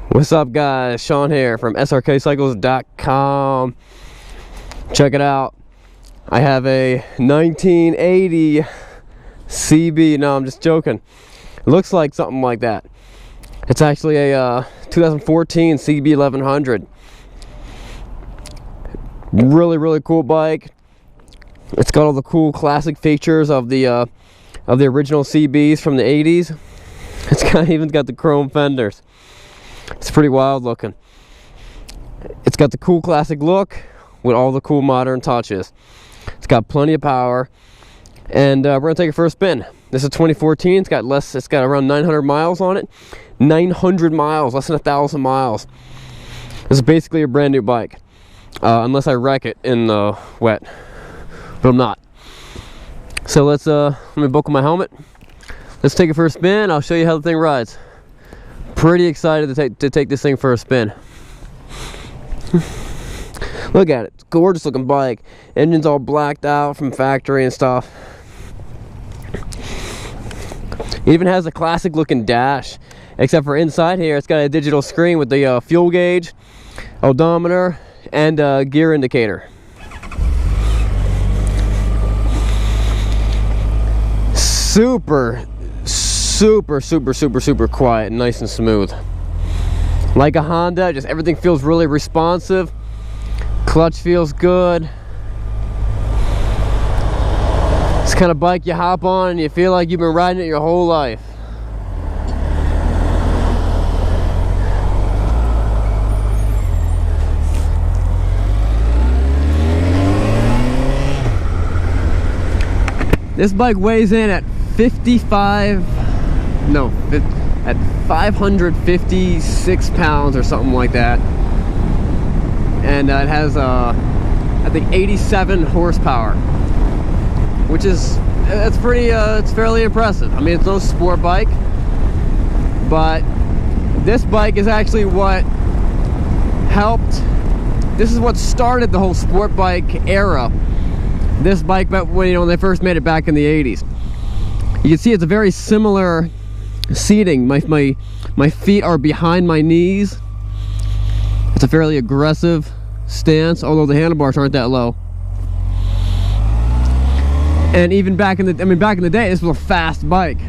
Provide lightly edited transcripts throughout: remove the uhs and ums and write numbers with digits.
What's up, guys? Sean here from Srkcycles.com. Check it out. I have a 1980 CB. No, I'm just joking. It looks like something like that. It's actually a 2014 CB1100. Really cool bike. It's got all the cool classic features of the original CBs from the 80s. Even got the chrome fenders. It's pretty wild looking. It's got the cool classic look with all the cool modern touches. It's got plenty of power, and we're gonna take it for a spin. This is 2014. It's got around 900 miles on it. 900 miles, less than 1,000 miles. This is basically a brand new bike, unless I wreck it in the wet, but I'm not. So let me buckle my helmet. Let's take it for a spin. I'll show you how the thing rides. Pretty excited to take this thing for a spin. Look at it. It's a gorgeous looking bike. Engine's all blacked out from factory and stuff. It even has a classic looking dash, except for inside here it's got a digital screen with the fuel gauge, odometer, and gear indicator. Super quiet and nice and smooth. Like a Honda, just everything feels really responsive. Clutch feels good. It's the kind of bike you hop on and you feel like you've been riding it your whole life. This bike weighs in at 556 pounds or something like that, and it has I think 87 horsepower, which is it's fairly impressive. I mean, it's no sport bike, but this bike is actually what this is what started the whole sport bike era. This bike, when they first made it back in the 80s. You can see it's a very similar seating. My feet are behind my knees. It's a fairly aggressive stance, although the handlebars aren't that low. And even back in the day, this was a fast bike.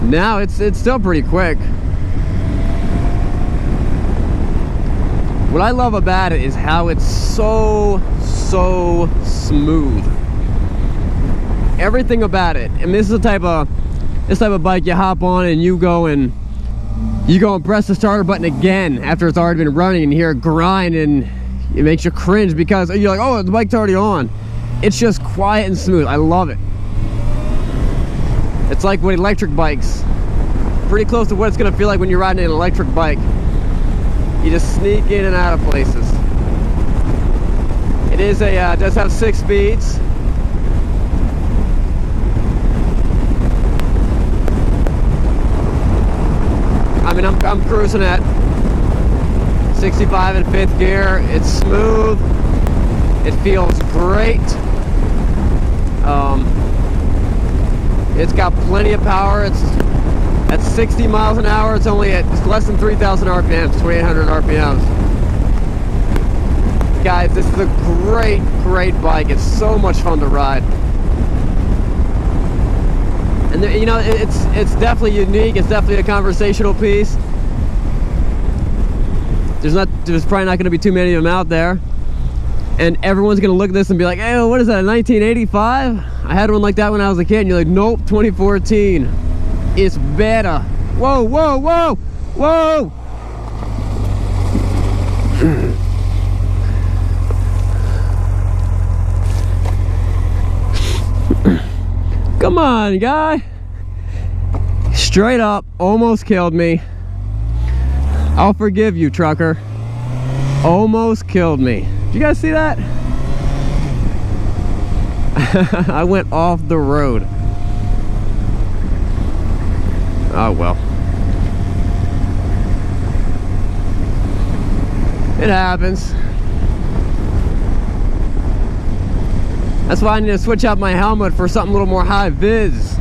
Now it's still pretty quick. What I love about it is how it's so smooth. Everything about it. I mean, this is the type of bike you hop on and you go and press the starter button again after it's already been running, and you hear it grind and it makes you cringe because you're like, oh, the bike's already on. It's just quiet and smooth. I love it. It's like with electric bikes. Pretty close to what it's gonna feel like when you're riding an electric bike. You just sneak in and out of places. It is does have 6 speeds. I mean, I'm cruising at 65 in 5th gear. It's smooth. It feels great. It's got plenty of power. It's at 60 miles an hour. It's less than 3,000 RPMs, 2,800 RPMs. Guys, this is a great bike. It's so much fun to ride. And you know, it's definitely unique. It's definitely a conversational piece. There's probably not going to be too many of them out there, and everyone's going to look at this and be like, "Hey, what is that? A 1985? I had one like that when I was a kid." And you're like, "Nope, 2014. It's better." Whoa! Come on, guy. Straight up, almost killed me. I'll forgive you, trucker. Almost killed me. Did you guys see that? I went off the road. Oh well. It happens. That's why I need to switch out my helmet for something a little more high vis.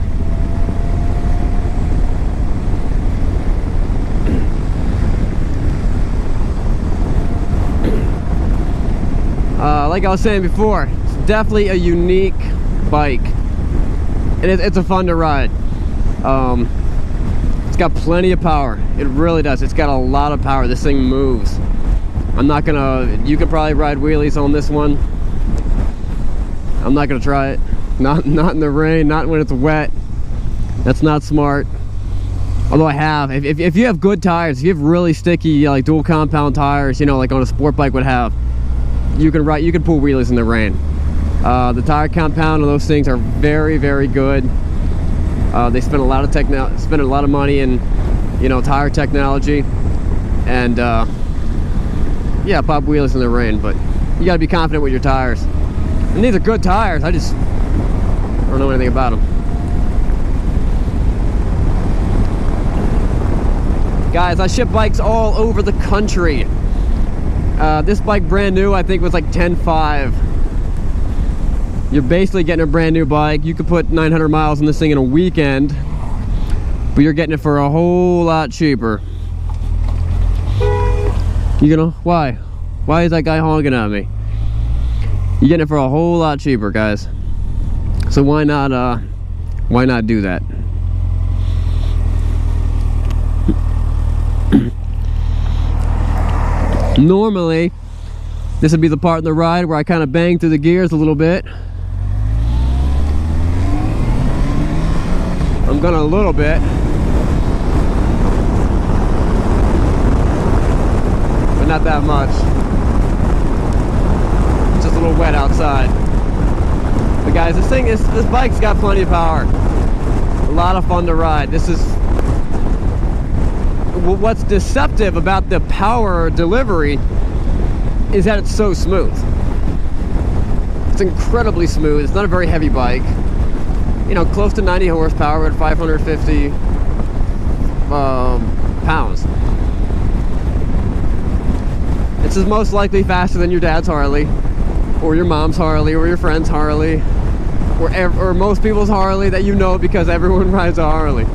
like I was saying before, it's definitely a unique bike, and it's a fun to ride. It's got plenty of power. It really does. It's got a lot of power. This thing moves. I'm not gonna, you could probably ride wheelies on this one. I'm not gonna try it. Not in the rain, not when it's wet. That's not smart. Although I have, if you have good tires, if you have really sticky like dual compound tires, you know, like on a sport bike would have, you can pull wheelies in the rain. The tire compound on those things are very, very good. They spend a lot of money in, you know, tire technology, and yeah, pop wheelies in the rain, but you gotta be confident with your tires. And these are good tires. I don't know anything about them. Guys, I ship bikes all over the country. This bike brand new, I think, was like $10,500. You're basically getting a brand new bike. You could put 900 miles on this thing in a weekend, but you're getting it for a whole lot cheaper. You know, why? Why is that guy honking at me? You're getting it for a whole lot cheaper, guys. So why not do that? Normally, this would be the part in the ride where I kind of bang through the gears a little bit. I'm gonna a little bit, but not that much. It's just a little wet outside. But guys, this bike's got plenty of power. A lot of fun to ride. This is what's deceptive about the power delivery is that it's so smooth. It's incredibly smooth. It's not a very heavy bike. You know, close to 90 horsepower at 550 pounds. This is most likely faster than your dad's Harley, or your mom's Harley, or your friend's Harley, or most people's Harley that you know, because everyone rides a Harley.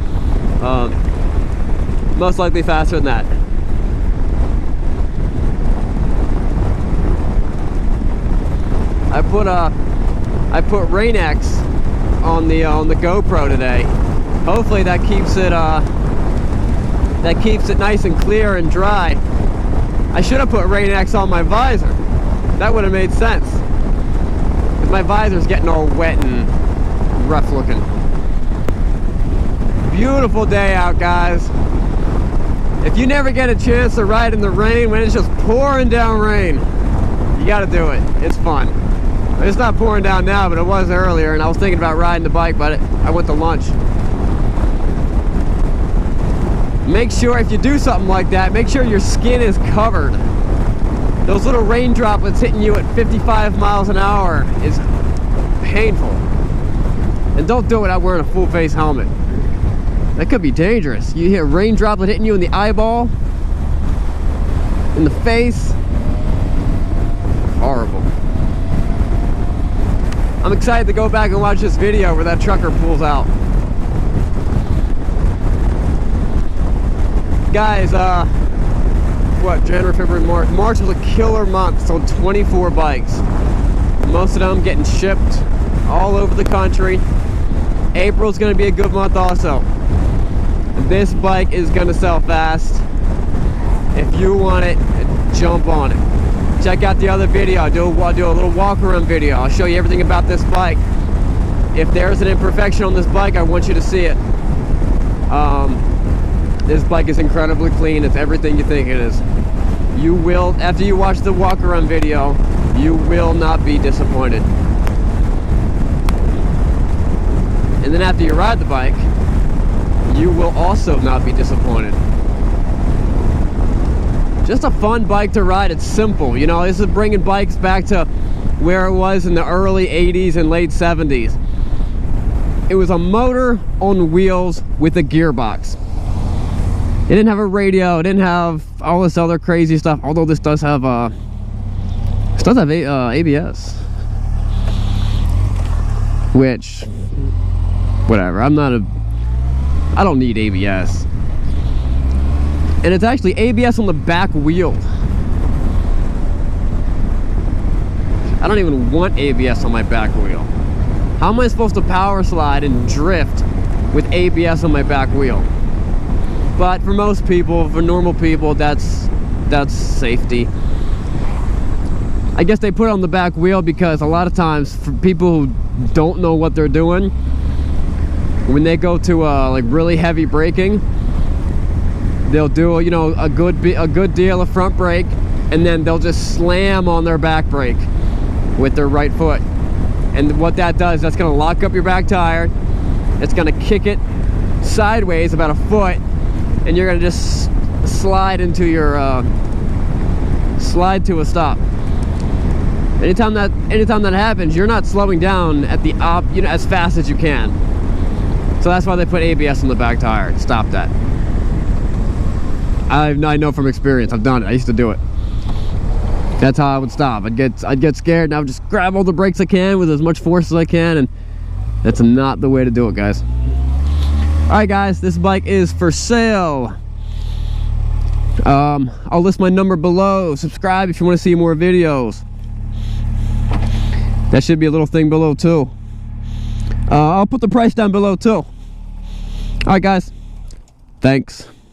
Most likely faster than that. I put Rain-X on the GoPro today. Hopefully that keeps it nice and clear and dry. I should have put Rain-X on my visor. That would have made sense. Because my visor's getting all wet and rough looking. Beautiful day out, guys. If you never get a chance to ride in the rain when it's just pouring down rain, you gotta do it. It's fun. It's not pouring down now, but it was earlier, and I was thinking about riding the bike, but I went to lunch. Make sure, if you do something like that, make sure your skin is covered. Those little rain droplets hitting you at 55 miles an hour is painful. And don't do it without wearing a full face helmet. That could be dangerous. You hear a rain droplet hitting you in the eyeball, in the face. Horrible. I'm excited to go back and watch this video where that trucker pulls out. Guys, what, January, February, March? March was a killer month, sold 24 bikes. Most of them getting shipped all over the country. April's gonna be a good month also. This bike is gonna sell fast. If you want it, jump on it. Check out the other video. I'll do a little walk around video. I'll show you everything about this bike. If there's an imperfection on this bike, I want you to see it. This bike is incredibly clean. It's everything you think it is. You will, after you watch the walk around video, you will not be disappointed. And then after you ride the bike, you will also not be disappointed. Just a fun bike to ride. It's simple. You know, this is bringing bikes back to where it was in the early 80s and late 70s. It was a motor on wheels with a gearbox. It didn't have a radio. It didn't have all this other crazy stuff. Although this does have ABS, which, whatever. I don't need ABS. And it's actually ABS on the back wheel. I don't even want ABS on my back wheel. How am I supposed to power slide and drift with ABS on my back wheel? But for most people, for normal people, that's safety. I guess they put it on the back wheel because a lot of times for people who don't know what they're doing, when they go to like really heavy braking, they'll do, you know, a good deal of front brake, and then they'll just slam on their back brake with their right foot. And what that does, that's going to lock up your back tire. It's going to kick it sideways about a foot, and you're going to just slide into your slide to a stop. Anytime that happens, you're not slowing down at the you know, as fast as you can. So that's why they put ABS on the back tire to stop that. I know from experience. I've done it. I used to do it. That's how I would stop. I'd get scared, and I would just grab all the brakes I can with as much force as I can, and that's not the way to do it, guys. All right, guys, this bike is for sale. I'll list my number below. Subscribe if you want to see more videos. That should be a little thing below too. I'll put the price down below too. All right, guys. Thanks.